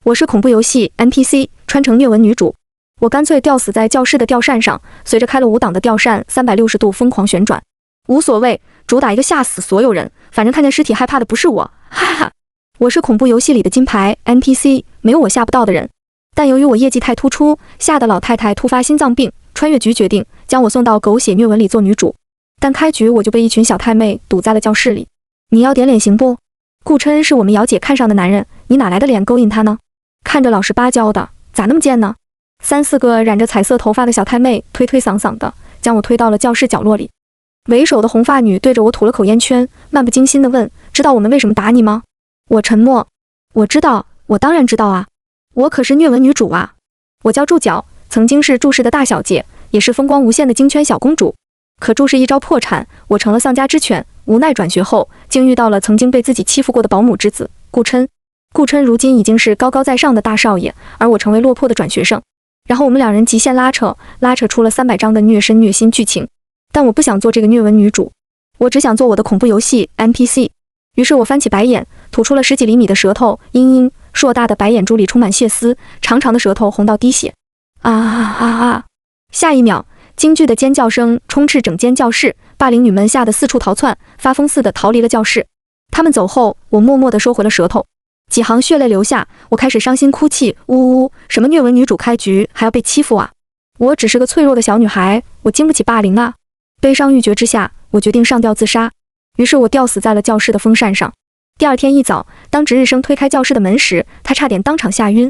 我是恐怖游戏 NPC， 穿成虐文女主。我干脆吊死在教室的吊扇上，随着开了5档的吊扇360度疯狂旋转。无所谓，主打一个吓死所有人，反正看见尸体害怕的不是我，哈哈哈。我是恐怖游戏里的金牌 NPC， 没有我吓不到的人。但由于我业绩太突出，吓得老太太突发心脏病，穿越局决定将我送到狗血虐文里做女主。但开局我就被一群小太妹堵在了教室里。你要点脸行不？顾琛是我们姚姐看上的男人，你哪来的脸勾引他呢？看着老实巴交的，咋那么贱呢？3、4个染着彩色头发的小太妹推推搡搡的将我推到了教室角落里。为首的红发女对着我吐了口烟圈，漫不经心地问：知道我们为什么打你吗？我沉默。我知道，我当然知道啊，我可是虐文女主啊。我叫祝角，曾经是祝氏的大小姐，也是风光无限的金圈小公主。可祝氏一朝破产，我成了丧家之犬，无奈转学后，竟遇到了曾经被自己欺负过的保姆之子顾琛。顾琛如今已经是高高在上的大少爷，而我成为落魄的转学生。然后我们2人极限拉扯出了300章的虐身虐心剧情。但我不想做这个虐文女主，我只想做我的恐怖游戏 NPC。于是我翻起白眼，吐出了10几厘米的舌头，硕大的白眼珠里充满血丝，长长的舌头红到滴血。下一秒，惊惧的尖叫声充斥整间教室，霸凌女们吓得四处逃窜，发疯似的逃离了教室。他们走后，我默默地收回了舌头，几行血泪流下，我开始伤心哭泣，呜呜，什么虐文女主开局还要被欺负啊？我只是个脆弱的小女孩，我经不起霸凌啊！悲伤欲绝之下，我决定上吊自杀。于是我吊死在了教室的风扇上。第2天一早，当值日生推开教室的门时，他差点当场吓晕。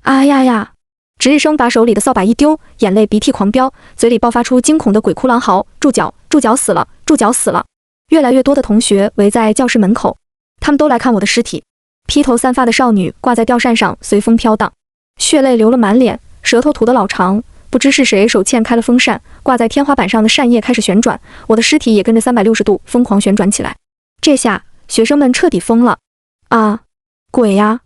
啊呀呀！值日生把手里的扫把一丢，眼泪鼻涕狂飙，嘴里爆发出惊恐的鬼哭狼嚎：祝角，祝角死了，祝角死了！越来越多的同学围在教室门口，他们都来看我的尸体。披头散发的少女挂在吊扇上随风飘荡，血泪流了满脸，舌头吐得老长。不知是谁手欠开了风扇，挂在天花板上的扇叶开始旋转，我的尸体也跟着360度疯狂旋转起来。这下学生们彻底疯了。啊，鬼呀！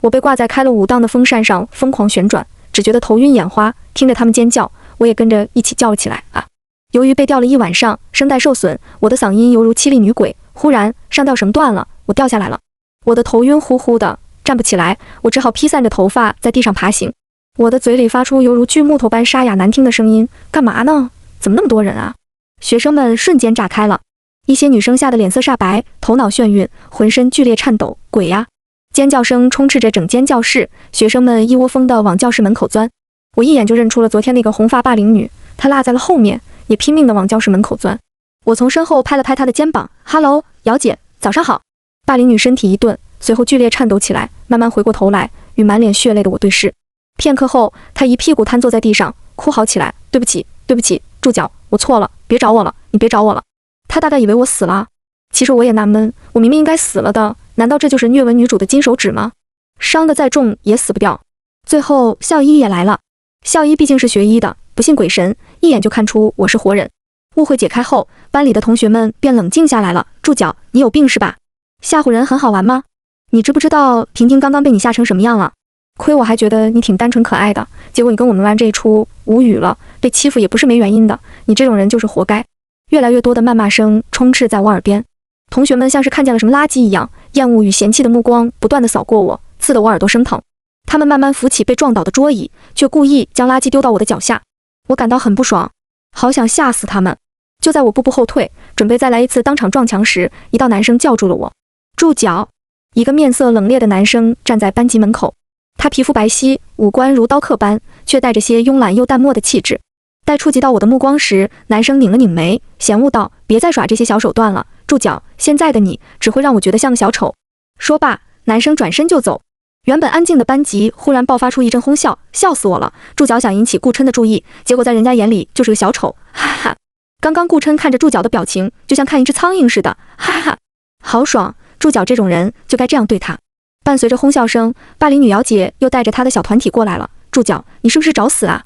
我被挂在开了5档的风扇上疯狂旋转，只觉得头晕眼花，听着他们尖叫，我也跟着一起叫了起来。啊！由于被吊了一晚上，声带受损，我的嗓音犹如凄厉女鬼。忽然上吊绳断了，我掉下来了。我的头晕乎乎的，站不起来，我只好披散着头发在地上爬行。我的嘴里发出犹如锯木头般沙哑难听的声音，干嘛呢？怎么那么多人啊？学生们瞬间炸开了，一些女生吓得脸色煞白，头脑眩晕，浑身剧烈颤抖。鬼呀！尖叫声充斥着整间教室，学生们一窝蜂地往教室门口钻。我一眼就认出了昨天那个红发霸凌女，她落在了后面，也拼命地往教室门口钻。我从身后拍了拍她的肩膀，哈喽，姚姐，早上好。霸凌女身体一顿，随后剧烈颤抖起来，慢慢回过头来，与满脸血泪的我对视。片刻后，她一屁股瘫坐在地上，哭嚎起来：对不起，对不起，祝角，我错了，别找我了，你别找我了。她大概以为我死了，其实我也纳闷，我明明应该死了的，难道这就是虐文女主的金手指吗？伤得再重也死不掉。最后校医也来了，校医毕竟是学医的，不信鬼神，一眼就看出我是活人。误会解开后，班里的同学们便冷静下来了。祝角，你有病是吧？吓唬人很好玩吗？你知不知道婷婷刚刚被你吓成什么样了？亏我还觉得你挺单纯可爱的，结果你跟我们玩这一出，无语了。被欺负也不是没原因的，你这种人就是活该。越来越多的谩骂声充斥在我耳边，同学们像是看见了什么垃圾一样，厌恶与嫌弃的目光不断地扫过我，刺得我耳朵生疼。他们慢慢扶起被撞倒的桌椅，却故意将垃圾丢到我的脚下。我感到很不爽，好想吓死他们。就在我步步后退，准备再来一次当场撞墙时，一道男生叫住了我。祝角！一个面色冷冽的男生站在班级门口，他皮肤白皙，五官如刀刻般，却带着些慵懒又淡漠的气质。待触及到我的目光时，男生拧了拧眉，嫌恶道：别再耍这些小手段了，祝角，现在的你只会让我觉得像个小丑。说罢，男生转身就走。原本安静的班级忽然爆发出一阵哄笑，笑死我了。祝角想引起顾琛的注意，结果在人家眼里就是个小丑，哈哈。刚刚顾琛看着祝角的表情，就像看一只苍蝇似的，哈哈，好爽。祝角这种人就该这样对他。伴随着哄笑声，霸凌女姚姐又带着她的小团体过来了。祝角，你是不是找死啊？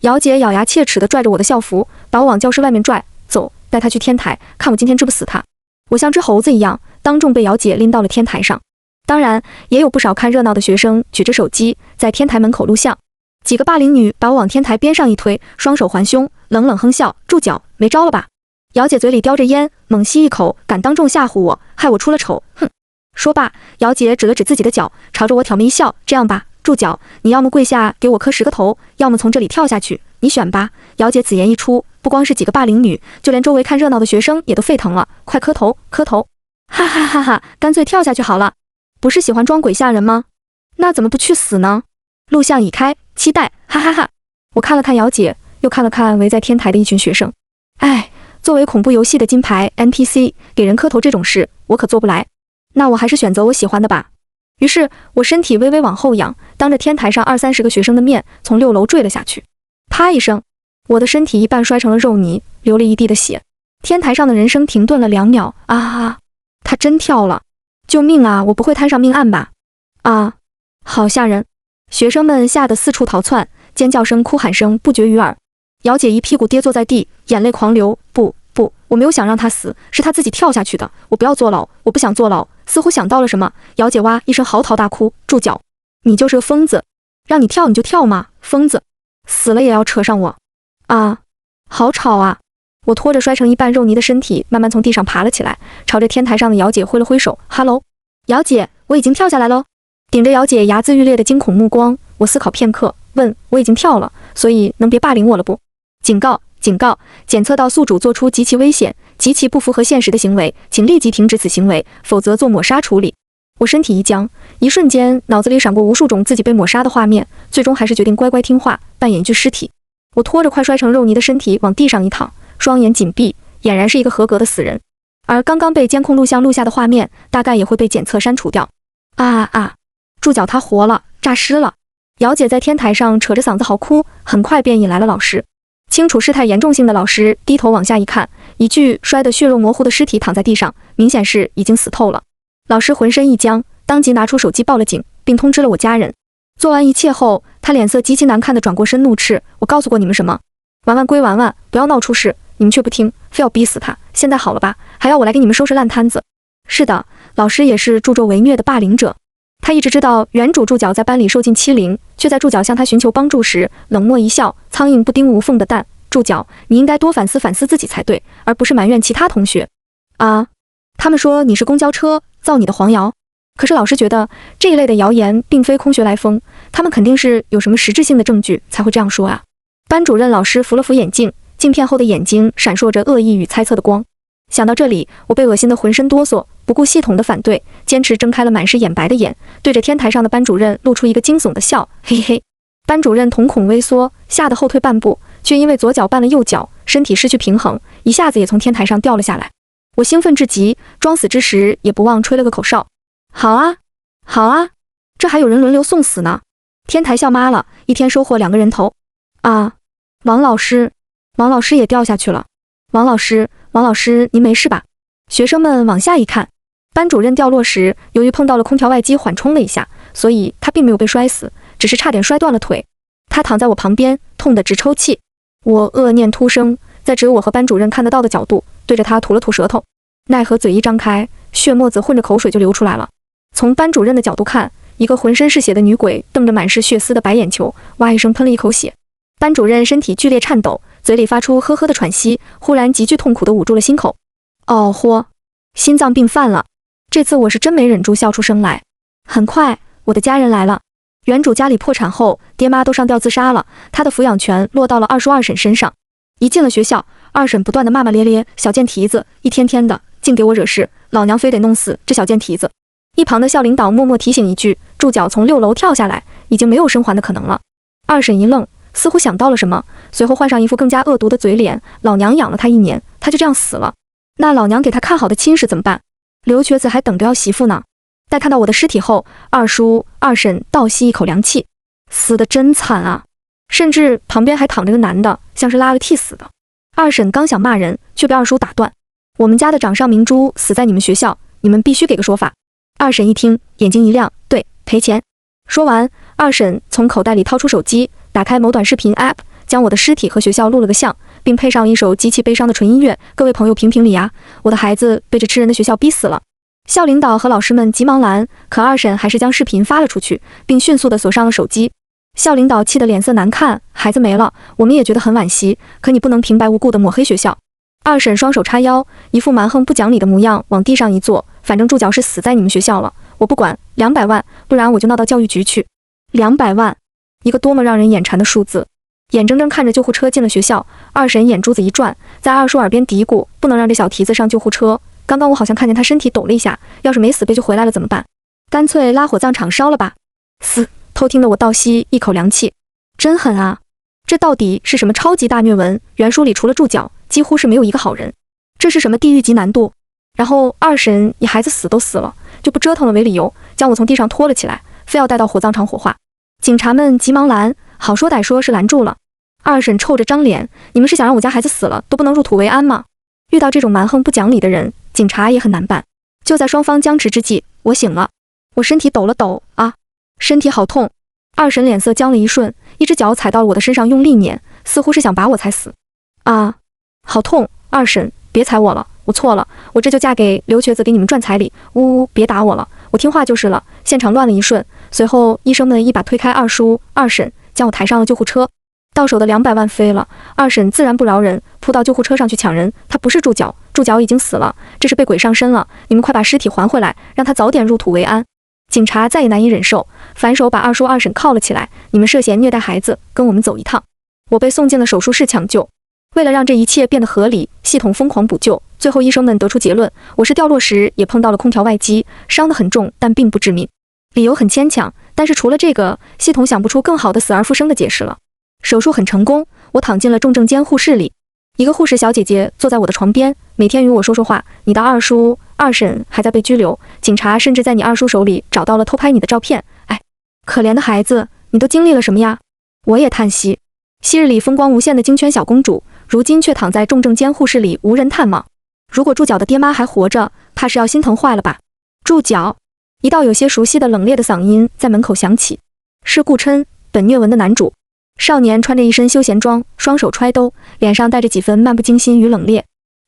姚姐咬牙切齿地拽着我的校服，把我往教室外面拽，走，带她去天台，看我今天治不死她。我像只猴子一样，当众被姚姐拎到了天台上。当然，也有不少看热闹的学生举着手机在天台门口录像。几个霸凌女把我往天台边上一推，双手环胸，冷冷哼笑：祝角，没招了吧？姚姐嘴里叼着烟，猛吸一口，敢当众吓唬我，害我出了丑，哼！说罢，姚姐指了指自己的脚，朝着我挑眉一笑：这样吧，住脚，你要么跪下给我磕10个头，要么从这里跳下去，你选吧。姚姐此言一出，不光是几个霸凌女，就连周围看热闹的学生也都沸腾了，快磕头，磕头！哈哈哈哈，干脆跳下去好了。不是喜欢装鬼吓人吗？那怎么不去死呢？录像已开，期待，哈哈哈。我看了看姚姐，又看了看围在天台的一群学生。哎，作为恐怖游戏的金牌 NPC， 给人磕头这种事，我可做不来。那我还是选择我喜欢的吧。于是我身体微微往后仰，当着天台上20-30个学生的面，从6楼坠了下去。啪一声，我的身体一半摔成了肉泥，流了一地的血。天台上的人声停顿了2秒。啊啊！他真跳了！救命啊！我不会摊上命案吧？啊！好吓人！学生们吓得四处逃窜，尖叫声、哭喊声不绝于耳。姚姐一屁股跌坐在地，眼泪狂流。不，我没有想让他死，是他自己跳下去的。我不要坐牢，我不想坐牢。似乎想到了什么，姚姐哇一声嚎啕大哭。住脚！你就是个疯子，让你跳你就跳嘛，疯子！死了也要扯上我！啊！好吵啊！我拖着摔成一半肉泥的身体，慢慢从地上爬了起来，朝着天台上的姚姐挥了挥手。哈喽，姚姐，我已经跳下来喽。顶着姚姐睚眦欲裂的惊恐目光，我思考片刻，问：我已经跳了，所以能别霸凌我了不？警告！警告！检测到宿主做出极其危险、极其不符合现实的行为，请立即停止此行为，否则做抹杀处理。我身体一僵，一瞬间脑子里闪过无数种自己被抹杀的画面，最终还是决定乖乖听话，扮演一具尸体。我拖着快摔成肉泥的身体往地上一躺，双眼紧闭，俨然是一个合格的死人。而刚刚被监控录像录下的画面，大概也会被检测删除掉。住脚，他活了，诈尸了！姚姐在天台上扯着嗓子嚎哭，很快便引来了老师。清楚事态严重性的老师低头往下一看，一具摔得血肉模糊的尸体躺在地上，明显是已经死透了。老师浑身一僵，当即拿出手机报了警，并通知了我家人。做完一切后，他脸色极其难看地转过身怒斥：我告诉过你们什么？玩玩归玩玩，不要闹出事，你们却不听，非要逼死他。现在好了吧？还要我来给你们收拾烂摊子？是的，老师也是助纣为虐的霸凌者。他一直知道原主助教在班里受尽欺凌，却在助教向他寻求帮助时冷漠一笑，苍蝇不叮无缝的蛋。助教，你应该多反思反思自己才对，而不是埋怨其他同学。啊，他们说你是公交车，造你的黄谣。可是老师觉得这一类的谣言并非空穴来风，他们肯定是有什么实质性的证据才会这样说啊。班主任老师扶了扶眼镜，镜片后的眼睛闪烁着恶意与猜测的光。想到这里，我被恶心得浑身哆嗦，不顾系统的反对，坚持睁开了满是眼白的眼，对着天台上的班主任露出一个惊悚的笑，嘿嘿。班主任瞳孔微缩，吓得后退半步，却因为左脚绊了右脚，身体失去平衡，一下子也从天台上掉了下来。我兴奋至极，装死之时也不忘吹了个口哨。好啊，好啊，这还有人轮流送死呢。天台笑妈了，一天收获2个人头。啊，王老师也掉下去了。王老师，您没事吧？学生们往下一看，班主任掉落时，由于碰到了空调外机缓冲了一下，所以他并没有被摔死，只是差点摔断了腿。他躺在我旁边，痛得直抽泣。我恶念突生，在只有我和班主任看得到的角度，对着他吐了吐舌头，奈何嘴一张开，血沫子混着口水就流出来了。从班主任的角度看，一个浑身是血的女鬼瞪着满是血丝的白眼球，哇一声喷了一口血。班主任身体剧烈颤抖，嘴里发出呵呵的喘息，忽然极具痛苦地捂住了心口。哦豁，心脏病犯了。这次我是真没忍住笑出声来。很快，我的家人来了。原主家里破产后，爹妈都上吊自杀了，他的抚养权落到了二叔二婶身上。一进了学校，二婶不断地骂骂咧咧，小贱蹄子，一天天的，净给我惹事，老娘非得弄死这小贱蹄子。一旁的校领导默默提醒一句，助脚从6楼跳下来，已经没有生还的可能了。二婶一愣，似乎想到了什么，随后换上一副更加恶毒的嘴脸，老娘养了他1年，他就这样死了，那老娘给他看好的亲事怎么办？刘瘸子还等着要媳妇呢。待看到我的尸体后，二叔二婶倒吸一口凉气，死得真惨啊，甚至旁边还躺着个男的，像是拉了替死的。二婶刚想骂人，却被二叔打断，我们家的掌上明珠死在你们学校，你们必须给个说法。二婶一听，眼睛一亮，对，赔钱。说完，二婶从口袋里掏出手机，打开某短视频 app， 将我的尸体和学校录了个像，并配上一首极其悲伤的纯音乐。各位朋友评评理啊，我的孩子被这吃人的学校逼死了。校领导和老师们急忙拦，可二婶还是将视频发了出去，并迅速地锁上了手机。校领导气得脸色难看，孩子没了，我们也觉得很惋惜，可你不能平白无故地抹黑学校。二婶双手叉腰，一副蛮横不讲理的模样，往地上一坐，反正助教是死在你们学校了，我不管，200万，不然我就闹到教育局去。200万，一个多么让人眼馋的数字。眼睁睁看着救护车进了学校，二婶眼珠子一转，在二叔耳边嘀咕，不能让这小蹄子上救护车。刚刚我好像看见他身体抖了一下，要是没死被救回来了怎么办？干脆拉火葬场烧了吧。嘶，偷听得我倒吸一口凉气，真狠啊！这到底是什么超级大虐文？原书里除了注脚，几乎是没有一个好人。这是什么地狱级难度？然后二婶以孩子死都死了，就不折腾了为理由，将我从地上拖了起来，非要带到火葬场火化。警察们急忙拦，好说歹说是拦住了。二婶臭着张脸，你们是想让我家孩子死了都不能入土为安吗？遇到这种蛮横不讲理的人，警察也很难办。就在双方僵持之际，我醒了，我身体抖了抖，啊，身体好痛。二婶脸色僵了一瞬，一只脚踩到了我的身上，用力碾，似乎是想把我踩死。啊，好痛！二婶，别踩我了，我错了，我这就嫁给刘瘸子给你们赚彩礼。呜呜，别打我了，我听话就是了。现场乱了一瞬，随后医生们一把推开二叔、二婶，将我抬上了救护车。到手的200万飞了，二婶自然不饶人，扑到救护车上去抢人。他不是注脚，注脚已经死了，这是被鬼上身了。你们快把尸体还回来，让他早点入土为安。警察再也难以忍受，反手把二叔二婶铐了起来。你们涉嫌虐待孩子，跟我们走一趟。我被送进了手术室抢救。为了让这一切变得合理，系统疯狂补救，最后医生们得出结论，我是掉落时也碰到了空调外机，伤得很重，但并不致命。理由很牵强，但是除了这个，系统想不出更好的死而复生的解释了。手术很成功，我躺进了重症监护室里。一个护士小姐姐坐在我的床边，每天与我说说话。你的二叔、二婶还在被拘留，警察甚至在你二叔手里找到了偷拍你的照片。哎，可怜的孩子，你都经历了什么呀？我也叹息。昔日里风光无限的金圈小公主，如今却躺在重症监护室里无人探望。如果注脚的爹妈还活着，怕是要心疼坏了吧？注脚，一道有些熟悉的冷冽的嗓音在门口响起，是顾琛，本虐文的男主。少年穿着一身休闲装，双手揣兜，脸上带着几分漫不经心与冷冽。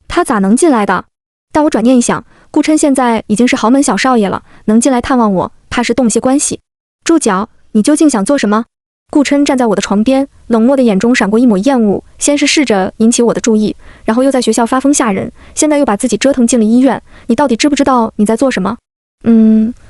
他咋能进来的？但我转念一想，顾琛现在已经是豪门小少爷了，能进来探望我，怕是动些关系。注脚，你究竟想做什么？顾琛站在我的床边，冷漠的眼中闪过一抹厌恶，先是试着引起我的注意，然后又在学校发疯吓人，现在又把自己折腾进了医院。你到底知不知道你在做什么？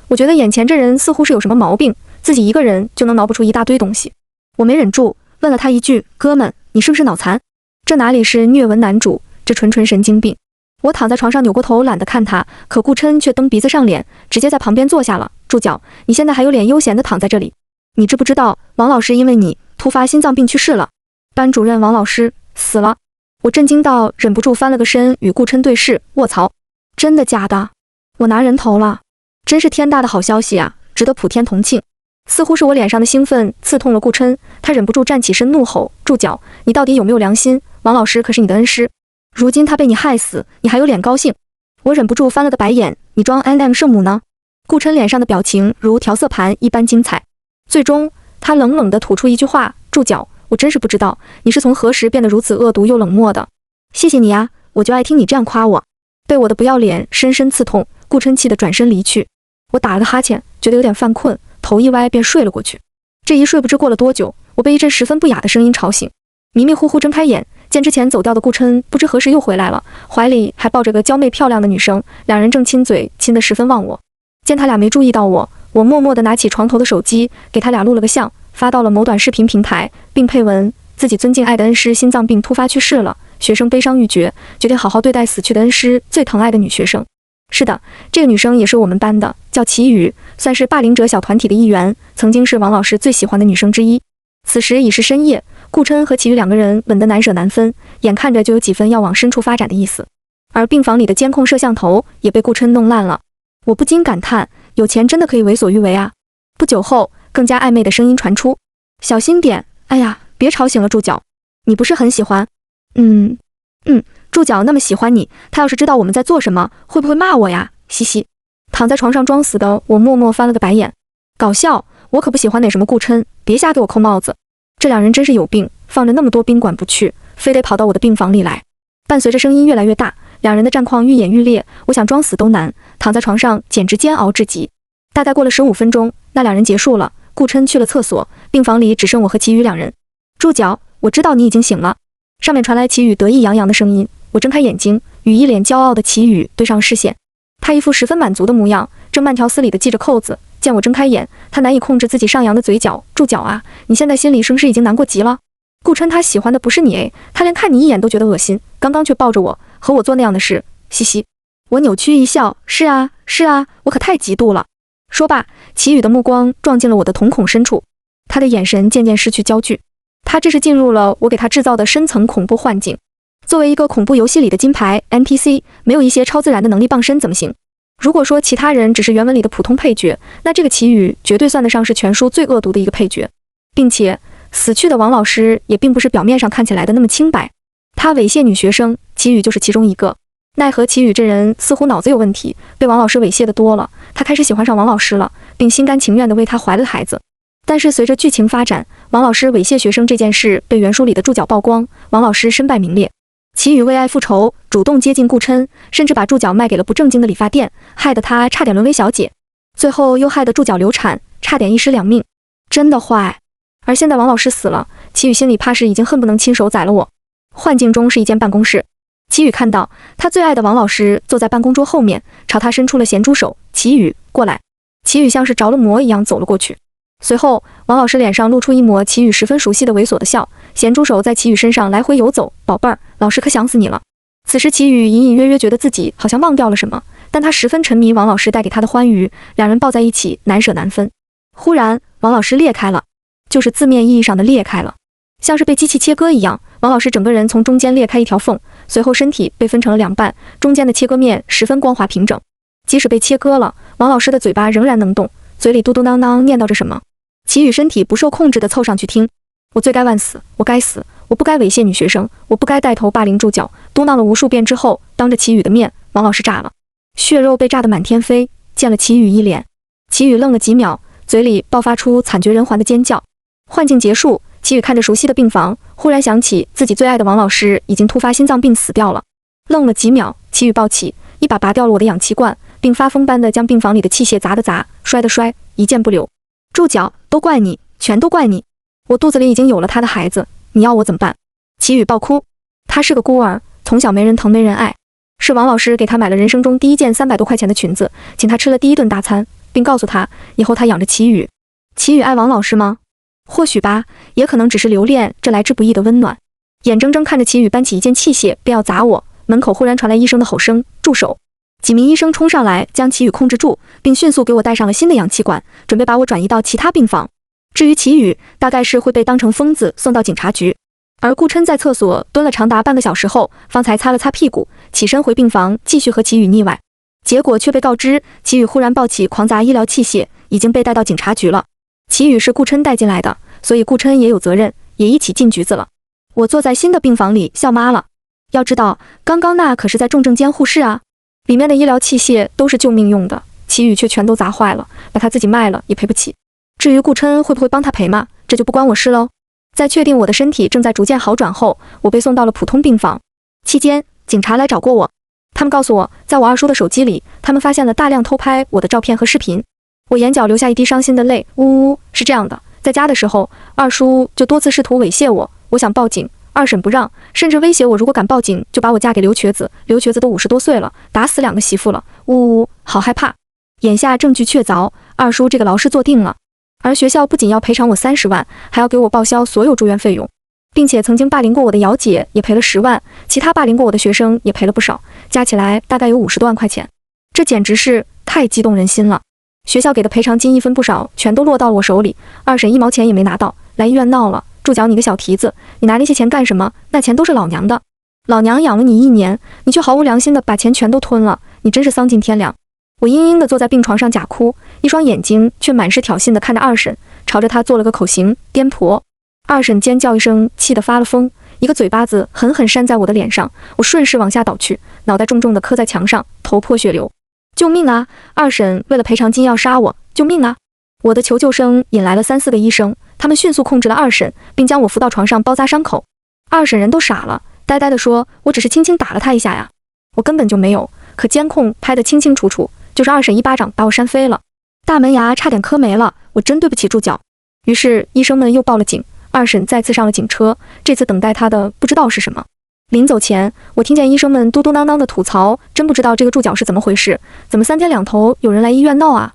我觉得眼前这人似乎是有什么毛病，自己一个人就能脑补出一大堆东西。我没忍住，问了他一句：“哥们，你是不是脑残？”这哪里是虐文男主，这纯神经病。我躺在床上扭过头，懒得看他，可顾琛却蹬鼻子上脸，直接在旁边坐下了。注脚，你现在还有脸悠闲地躺在这里？你知不知道王老师因为你突发心脏病去世了？班主任王老师死了。我震惊到忍不住翻了个身，与顾琛对视。卧槽，真的假的？我拿人头了，真是天大的好消息啊，值得普天同庆。似乎是我脸上的兴奋刺痛了顾琛，他忍不住站起身怒吼：“注脚，你到底有没有良心？王老师可是你的恩师，如今他被你害死，你还有脸高兴？”我忍不住翻了个白眼，你装 M 圣母呢？顾琛脸上的表情如调色盘一般精彩。最终，他冷冷地吐出一句话：“注脚，我真是不知道你是从何时变得如此恶毒又冷漠的。谢谢你啊，我就爱听你这样夸我。”被我的不要脸深深刺痛，顾琛气得转身离去。我打了个哈欠，觉得有点犯困，头一歪便睡了过去。这一睡不知过了多久，我被一阵十分不雅的声音吵醒，迷迷糊糊睁开眼，见之前走掉的顾琛不知何时又回来了，怀里还抱着个娇媚漂亮的女生，两人正亲嘴，亲得十分忘我。见他俩没注意到我，我默默地拿起床头的手机，给他俩录了个像，发到了某短视频平台，并配文：自己尊敬爱的恩师心脏病突发去世了，学生悲伤欲绝，决定好好对待死去的恩师最疼爱的女学生。是的，这个女生也是我们班的，叫齐宇，算是霸凌者小团体的一员，曾经是王老师最喜欢的女生之一。此时已是深夜，顾琛和齐宇两个人吻得难舍难分，眼看着就有几分要往深处发展的意思。而病房里的监控摄像头也被顾琛弄烂了，我不禁感叹，有钱真的可以为所欲为啊。不久后，更加暧昧的声音传出：“小心点，哎呀，别吵醒了注脚，你不是很喜欢？”注脚那么喜欢你，他要是知道我们在做什么，会不会骂我呀？嘻嘻。躺在床上装死的我默默翻了个白眼，搞笑，我可不喜欢哪什么顾琛，别瞎给我扣帽子。这两人真是有病，放着那么多宾馆不去，非得跑到我的病房里来。伴随着声音越来越大，两人的战况愈演愈烈，我想装死都难，躺在床上简直煎熬至极。大概过了15分钟，那两人结束了，顾琛去了厕所，病房里只剩我和齐宇两人。注脚，我知道你已经醒了。上面传来齐宇得意洋洋的声音。我睁开眼睛，与一脸骄傲的齐宇对上视线，他一副十分满足的模样，正慢条斯理地系着扣子，见我睁开眼，他难以控制自己上扬的嘴角。住脚啊！你现在心里是不是已经难过极了？顾琛他喜欢的不是你诶，他连看你一眼都觉得恶心，刚刚却抱着我，和我做那样的事，嘻嘻。我扭曲一笑，是啊，是啊，我可太嫉妒了。说罢，齐宇的目光撞进了我的瞳孔深处，他的眼神渐渐失去焦距，他这是进入了我给他制造的深层恐怖幻境。作为一个恐怖游戏里的金牌 NPC， 没有一些超自然的能力傍身怎么行？如果说其他人只是原文里的普通配角，那这个齐宇绝对算得上是全书最恶毒的一个配角，并且死去的王老师也并不是表面上看起来的那么清白，他猥亵女学生，齐宇就是其中一个。奈何齐宇这人似乎脑子有问题，被王老师猥亵的多了，他开始喜欢上王老师了，并心甘情愿地为他怀了孩子。但是随着剧情发展，王老师猥亵学生这件事被原书里的注脚曝光，王老师身败名裂。齐宇为爱复仇，主动接近顾琛，甚至把注脚卖给了不正经的理发店，害得他差点沦为小姐，最后又害得注脚流产，差点一尸两命，真的坏。而现在王老师死了，齐宇心里怕是已经恨不能亲手宰了我。幻境中是一间办公室，齐宇看到他最爱的王老师坐在办公桌后面，朝他伸出了咸猪手。齐宇，过来。齐宇像是着了魔一样走了过去，随后王老师脸上露出一抹齐宇十分熟悉的猥琐的笑，咸猪手在齐宇身上来回游走。宝贝儿，老师可想死你了。此时齐宇隐隐约约觉得自己好像忘掉了什么，但他十分沉迷王老师带给他的欢愉，两人抱在一起难舍难分。忽然王老师裂开了，就是字面意义上的裂开了，像是被机器切割一样，王老师整个人从中间裂开一条缝，随后身体被分成了两半，中间的切割面十分光滑平整。即使被切割了，王老师的嘴巴仍然能动，嘴里嘟嘟囔囔念叨着什么。齐宇身体不受控制地凑上去听，我罪该万死，我该死，我不该猥亵女学生，我不该带头霸凌助教，嘟囔了无数遍之后，当着齐宇的面，王老师炸了，血肉被炸得满天飞，溅了齐宇一脸。齐宇愣了几秒，嘴里爆发出惨绝人寰的尖叫。幻境结束，齐宇看着熟悉的病房，忽然想起自己最爱的王老师已经突发心脏病死掉了。愣了几秒，齐宇抱起，一把拔掉了我的氧气罐，并发疯般地将病房里的器械砸的砸，摔的摔，一件不留。助教，都怪你，全都怪你！我肚子里已经有了他的孩子，你要我怎么办？齐宇爆哭，他是个孤儿，从小没人疼没人爱，是王老师给他买了人生中第一件300多块钱的裙子，请他吃了第一顿大餐，并告诉他以后他养着齐宇。齐宇爱王老师吗？或许吧，也可能只是留恋这来之不易的温暖。眼睁睁看着齐宇搬起一件器械便要砸我，门口忽然传来医生的吼声，住手！几名医生冲上来将齐宇控制住，并迅速给我带上了新的氧气管，准备把我转移到其他病房。至于齐宇，大概是会被当成疯子送到警察局。而顾琛在厕所蹲了长达半个小时后，方才擦了擦屁股，起身回病房继续和齐宇腻歪。结果却被告知，齐宇忽然抱起狂砸医疗器械，已经被带到警察局了。齐宇是顾琛带进来的，所以顾琛也有责任，也一起进局子了。我坐在新的病房里笑妈了。要知道，刚刚那可是在重症监护室啊，里面的医疗器械都是救命用的，齐宇却全都砸坏了，把他自己卖了也赔不起。至于顾琛会不会帮他赔嘛，这就不关我事喽。在确定我的身体正在逐渐好转后，我被送到了普通病房。期间，警察来找过我，他们告诉我，在我二叔的手机里，他们发现了大量偷拍我的照片和视频。我眼角流下一滴伤心的泪，呜呜，是这样的，在家的时候，二叔就多次试图猥亵我，我想报警，二婶不让，甚至威胁我如果敢报警就把我嫁给刘瘸子，刘瘸子都50多岁了，打死2个媳妇了，呜呜，好害怕。眼下证据确凿，二叔这个牢事坐定了，而学校不仅要赔偿我30万，还要给我报销所有住院费用，并且曾经霸凌过我的姚姐也赔了10万，其他霸凌过我的学生也赔了不少，加起来大概有50多万块钱，这简直是太激动人心了。学校给的赔偿金一分不少，全都落到了我手里，二婶1毛钱也没拿到，来医院闹了，助教你个小蹄子，你拿那些钱干什么？那钱都是老娘的，老娘养了你1年，你却毫无良心的把钱全都吞了，你真是丧尽天良。我嘤嘤的坐在病床上假哭，一双眼睛却满是挑衅的看着二婶，朝着她做了个口型，颠婆。二婶尖叫一声，气得发了疯，一个嘴巴子狠狠扇在我的脸上，我顺势往下倒去，脑袋重重的磕在墙上，头破血流。救命啊！二婶为了赔偿金要杀我！救命啊！我的求救声引来了3、4个医生，他们迅速控制了二婶，并将我扶到床上包扎伤口。二婶人都傻了，呆呆地说：“我只是轻轻打了他一下呀，我根本就没有。”可监控拍得清清楚楚，就是二婶一巴掌把我扇飞了，大门牙差点磕没了，我真对不起助教。于是医生们又报了警，二婶再次上了警车，这次等待她的不知道是什么。临走前，我听见医生们嘟嘟囔囔的吐槽，真不知道这个助教是怎么回事，怎么3天2头有人来医院闹啊？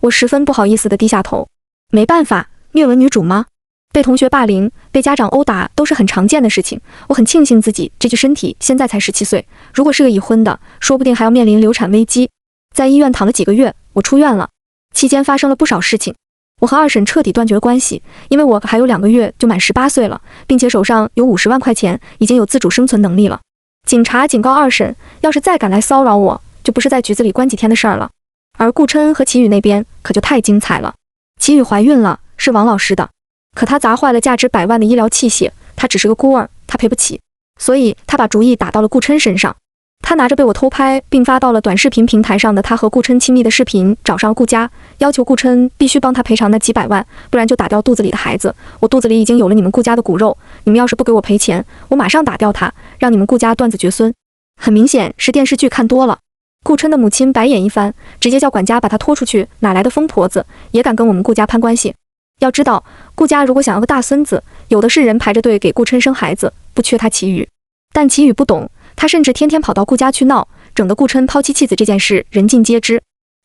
我十分不好意思地低下头。没办法，虐文女主吗？被同学霸凌，被家长殴打都是很常见的事情。我很庆幸自己这具身体现在才17岁，如果是个已婚的，说不定还要面临流产危机。在医院躺了几个月，我出院了。期间发生了不少事情。我和二婶彻底断绝了关系，因为我还有2个月就满18岁了，并且手上有50万块钱，已经有自主生存能力了。警察警告二婶，要是再敢来骚扰我，就不是在局子里关几天的事儿了。而顾琛和齐宇那边可就太精彩了。齐宇怀孕了，是王老师的，可她砸坏了价值100万的医疗器械，她只是个孤儿，她赔不起，所以她把主意打到了顾琛身上。她拿着被我偷拍并发到了短视频平台上的她和顾琛亲密的视频，找上了顾家，要求顾琛必须帮她赔偿那几百万，不然就打掉肚子里的孩子。我肚子里已经有了你们顾家的骨肉，你们要是不给我赔钱，我马上打掉他，让你们顾家断子绝孙。很明显是电视剧看多了。顾琛的母亲白眼一番，直接叫管家把她拖出去，哪来的疯婆子，也敢跟我们顾家攀关系？要知道，顾家如果想要个大孙子，有的是人排着队给顾琛生孩子，不缺他齐宇。但齐宇不懂，他甚至天天跑到顾家去闹，整得顾琛抛妻弃子这件事人尽皆知。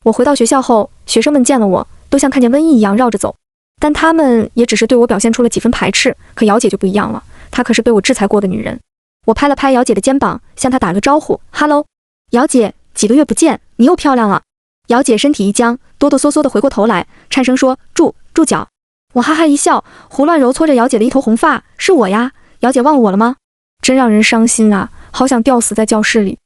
我回到学校后，学生们见了我，都像看见瘟疫一样绕着走，但他们也只是对我表现出了几分排斥。可姚姐就不一样了，她可是被我制裁过的女人。我拍了拍姚姐的肩膀，向她打了个招呼，哈喽，姚姐，几个月不见，你又漂亮了。姚姐身体一僵，哆哆嗦嗦地回过头来，颤声说，住脚。我哈哈一笑，胡乱揉搓着姚姐的一头红发，是我呀，姚姐忘了我了吗？真让人伤心啊，好想吊死在教室里。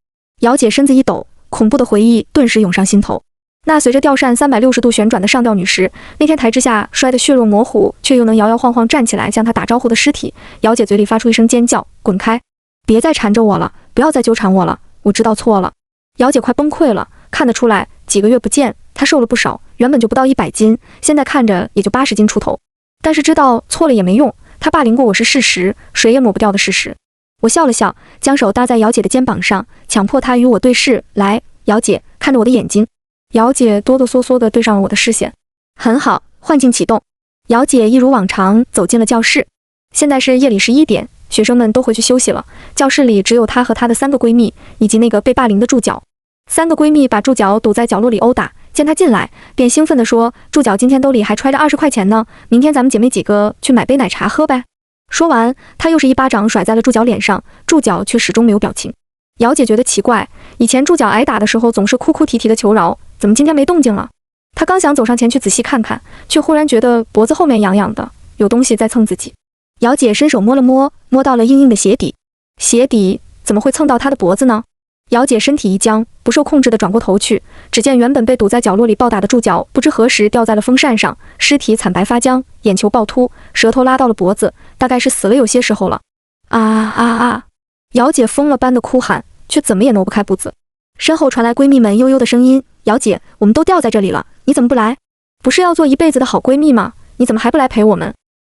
姚姐身子一抖，恐怖的回忆顿时涌上心头。那随着吊扇360度旋转的上吊女时，那天台之下摔得血肉模糊却又能摇摇晃晃站起来向她打招呼的尸体，姚姐嘴里发出一声尖叫，滚开，别再缠着我了，不要再纠缠我了，我知道错了。姚姐快崩溃了，看得出来几个月不见她瘦了不少，原本就不到100斤，现在看着也就80斤出头。但是知道错了也没用，她霸凌过我是事实，谁也抹不掉的事实。我笑了笑，将手搭在姚姐的肩膀上，强迫她与我对视，来，姚姐，看着我的眼睛。姚姐哆哆嗦嗦地对上了我的视线。很好，幻境启动。姚姐一如往常走进了教室。现在是夜里11点，学生们都回去休息了，教室里只有她和她的3个闺蜜以及那个被霸凌的助教。3个闺蜜把助教堵在角落里殴打，见她进来便兴奋地说，助教今天兜里还揣着20块钱呢，明天咱们姐妹几个去买杯奶茶喝呗。说完，她又是一巴掌甩在了助教脸上，助教却始终没有表情。姚姐觉得奇怪，以前助教挨打的时候总是哭哭啼啼的求饶，怎么今天没动静了？她刚想走上前去仔细看看，却忽然觉得脖子后面痒痒的，有东西在蹭自己。姚姐伸手摸了摸，摸到了硬硬的鞋底，鞋底怎么会蹭到她的脖子呢？姚姐身体一僵，不受控制地转过头去，只见原本被堵在角落里暴打的助教不知何时掉在了风扇上，尸体惨白发僵，眼球暴突，舌头拉到了脖子，大概是死了有些时候了。啊啊啊！姚姐疯了般的哭喊，却怎么也挪不开步子。身后传来闺蜜们悠悠的声音，姚姐，我们都掉在这里了，你怎么不来？不是要做一辈子的好闺蜜吗？你怎么还不来陪我们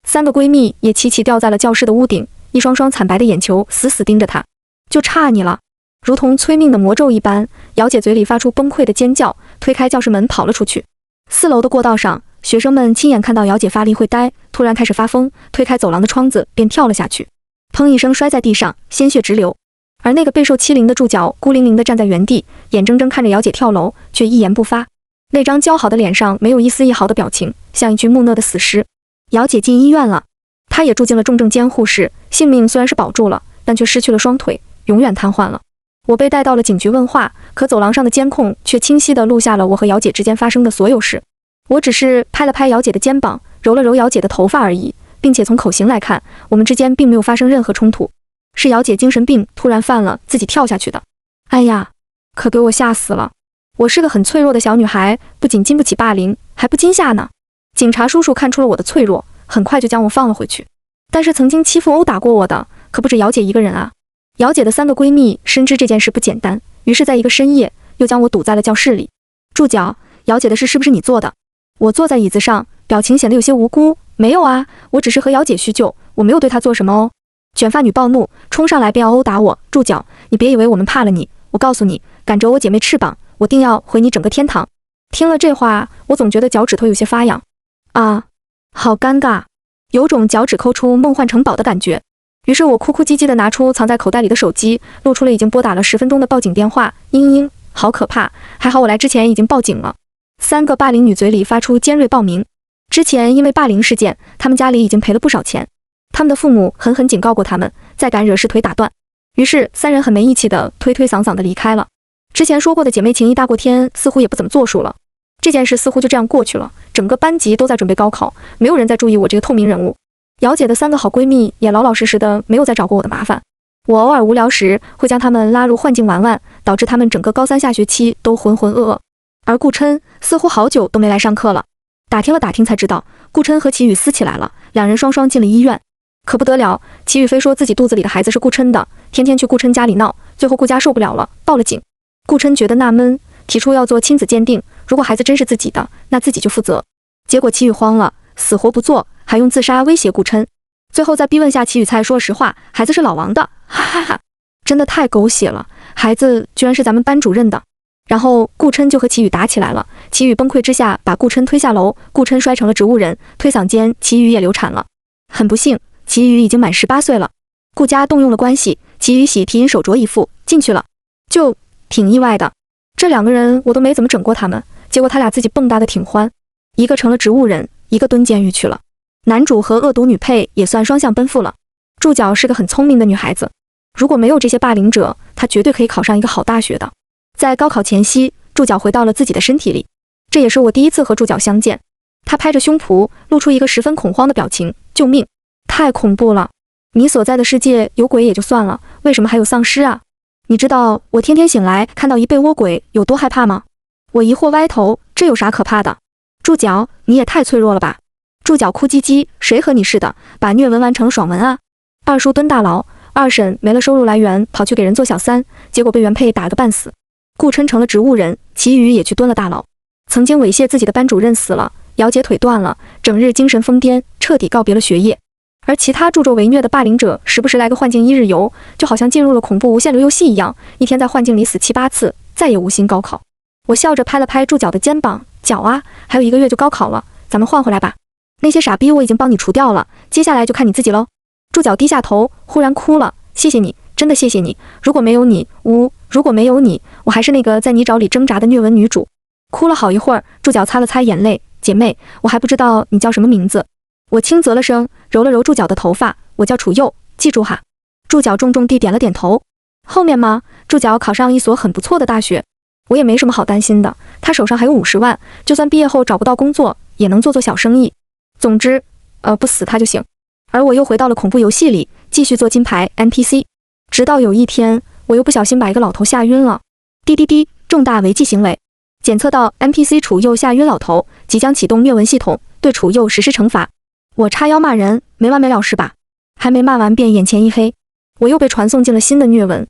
？3个闺蜜也齐齐掉在了教室的屋顶，一双双惨白的眼球死死盯着她。就差你了！如同催命的魔咒一般，姚姐嘴里发出崩溃的尖叫，推开教室门跑了出去。4楼的过道上，学生们亲眼看到姚姐发力会呆，突然开始发疯，推开走廊的窗子便跳了下去，砰一声摔在地上，鲜血直流。而那个备受欺凌的助教孤零零地站在原地，眼睁睁看着姚姐跳楼，却一言不发。那张姣好的脸上没有一丝一毫的表情，像一具木讷的死尸。姚姐进医院了，她也住进了重症监护室，性命虽然是保住了，但却失去了双腿，永远瘫痪了。我被带到了警局问话，可走廊上的监控却清晰地录下了我和姚姐之间发生的所有事。我只是拍了拍姚姐的肩膀，揉了揉姚姐的头发而已，并且从口型来看，我们之间并没有发生任何冲突。是姚姐精神病突然犯了，自己跳下去的。哎呀，可给我吓死了！我是个很脆弱的小女孩，不仅经不起霸凌，还不惊吓呢。警察叔叔看出了我的脆弱，很快就将我放了回去。但是曾经欺负殴打过我的，可不止姚姐一个人啊。姚姐的3个闺蜜深知这件事不简单，于是在一个深夜又将我堵在了教室里。助教，姚姐的事是不是你做的？我坐在椅子上，表情显得有些无辜。没有啊，我只是和姚姐叙旧，我没有对她做什么哦。卷发女暴怒，冲上来便要殴打我。助教，你别以为我们怕了你，我告诉你，敢折我姐妹翅膀，我定要毁你整个天堂。听了这话，我总觉得脚趾头有些发痒。啊，好尴尬，有种脚趾抠出梦幻城堡的感觉。于是我哭哭唧唧地拿出藏在口袋里的手机，露出了已经拨打了10分钟的报警电话。嘤嘤，好可怕，还好我来之前已经报警了。3个霸凌女嘴里发出尖锐暴鸣。之前因为霸凌事件，他们家里已经赔了不少钱。他们的父母狠狠警告过他们，再敢惹事腿打断。于是3人很没义气的推推搡搡的离开了。之前说过的姐妹情谊大过天，似乎也不怎么作数了。这件事似乎就这样过去了。整个班级都在准备高考，没有人在注意我这个透明人物。姚姐的3个好闺蜜也老老实实的没有再找过我的麻烦。我偶尔无聊时会将她们拉入幻境玩玩，导致她们整个高3下学期都浑浑噩噩。而顾琛似乎好久都没来上课了。打听了打听才知道，顾琛和齐宇撕起来了，2人双双进了医院。可不得了，齐宇非说自己肚子里的孩子是顾琛的，天天去顾琛家里闹，最后顾家受不了了，报了警。顾琛觉得纳闷，提出要做亲子鉴定，如果孩子真是自己的，那自己就负责。结果齐宇慌了，死活不做，还用自杀威胁顾琛。最后在逼问下，齐宇才说了实话，孩子是老王的，哈哈哈，真的太狗血了，孩子居然是咱们班主任的。然后顾琛就和齐宇打起来了，齐宇崩溃之下把顾琛推下楼，顾琛摔成了植物人，推搡间齐宇也流产了。很不幸，齐宇已经满18岁了。顾家动用了关系，齐宇喜提银手镯一副进去了，就挺意外的。这2个人我都没怎么整过他们，结果他俩自己蹦跶的挺欢，一个成了植物人，一个蹲监狱去了。男主和恶毒女配也算双向奔赴了。祝角是个很聪明的女孩子，如果没有这些霸凌者，她绝对可以考上一个好大学的。在高考前夕，祝角回到了自己的身体里，这也是我第一次和祝角相见。他拍着胸脯，露出一个十分恐慌的表情，救命！太恐怖了！你所在的世界有鬼也就算了，为什么还有丧尸啊？你知道我天天醒来看到一被窝鬼有多害怕吗？我疑惑歪头，这有啥可怕的？祝角，你也太脆弱了吧！祝角哭唧唧，谁和你似的，把虐文完成了爽文啊？二叔蹲大牢，二婶没了收入来源，跑去给人做小三，结果被原配打个半死。顾琛成了植物人，齐宇也去蹲了大牢。曾经猥亵自己的班主任死了，姚姐腿断了，整日精神疯癫，彻底告别了学业。而其他助纣为虐的霸凌者，时不时来个幻境1日游，就好像进入了恐怖无限流游戏一样，一天在幻境里死7、8次，再也无心高考。我笑着拍了拍祝角的肩膀，角啊，还有1个月就高考了，咱们换回来吧。那些傻逼我已经帮你除掉了，接下来就看你自己喽。祝角低下头，忽然哭了，谢谢你，真的谢谢你，如果没有你，如果没有你，我还是那个在泥沼里挣扎的虐文女主。哭了好一会儿，祝角擦了擦眼泪，姐妹，我还不知道你叫什么名字。我轻啧了声，揉了揉祝角的头发，我叫楚佑，记住哈。祝角重重地点了点头。后面吗？祝角考上一所很不错的大学，我也没什么好担心的，他手上还有50万，就算毕业后找不到工作，也能做做小生意。总之，不死他就行。而我又回到了恐怖游戏里，继续做金牌 NPC， 直到有一天，我又不小心把一个老头吓晕了。滴滴滴，重大违纪行为，检测到 NPC 楚佑吓晕老头，即将启动虐文系统，对楚佑实施惩罚。我叉腰骂人，没完没了是吧？还没骂完便眼前一黑，我又被传送进了新的虐文。